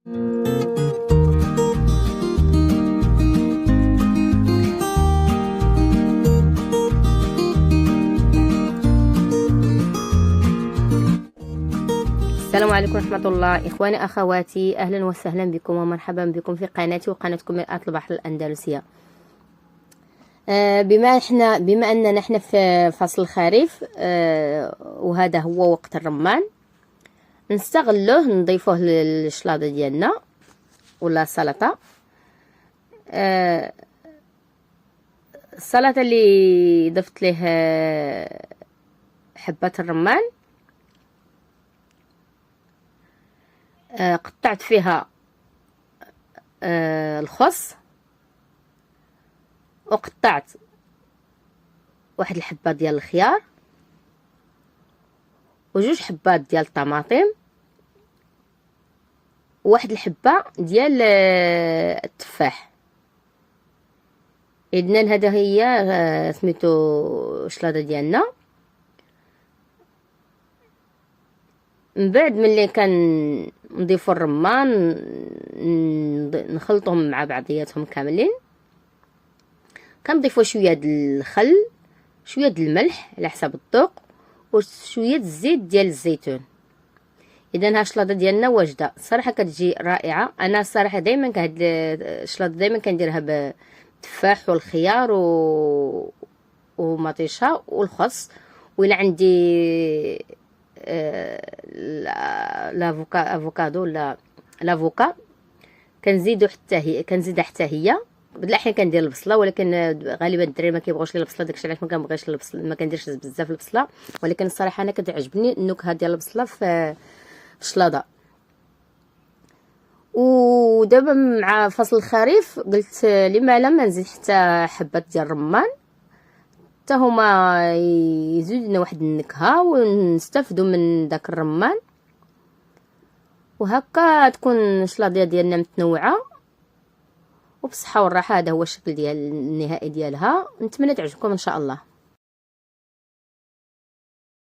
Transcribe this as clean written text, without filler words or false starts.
السلام عليكم ورحمة الله. إخواني أخواتي، أهلا وسهلا بكم ومرحبا بكم في قناتي وقناتكم مرآة البحر الأندلسية. بما أننا نحن في فصل الخريف، وهذا هو وقت الرمان، نستغلوه نضيفوه للشلاضة ديالنا ولا السلطة. السلطة اللي ضفت له حبات الرمان، قطعت فيها الخس، وقطعت واحد الحبة ديال الخيار، وجوج حبات ديال الطماطم، وواحد الحبة ديال التفاح. اذن هذا هي سميتو الشلاضه ديالنا. من بعد ملي نضيفوا الرمان نخلطهم مع بعضياتهم كاملين، كنضيفوا شويه د الخل، شويه د الملح على حسب الذوق، وشويه الزيت ديال الزيتون. اذا ها الشلاضه ديالنا واجده صراحه، كتجي رائعه. انا الصراحه دائما هاد الشلاضه دائما كنديرها بالتفاح والخيار ومطيشه والخس، وإلا عندي افوكادو ولا لافوكا كنزيدو حتى هي. بعض الاحيان كندير البصله، ولكن غالبا الدراري ما كيبغوش البصله، داكشي علاش ما كنبغيش البصله، ما كنديرش بزاف البصله. ولكن الصراحه انا كتعجبني النكهه ديال البصله في الشلاضه. ودابا مع فصل الخريف قلت لما لا ما نزيد حتى حبات ديال الرمان، حتى هما يزيدوا لنا واحد النكهه ونستافدوا من داك الرمان، وهكا تكون الشلاضه ديالنا متنوعه وبصحه والراحه. هذا هو الشكل ديال النهائي ديالها. نتمنى تعجبكم ان شاء الله.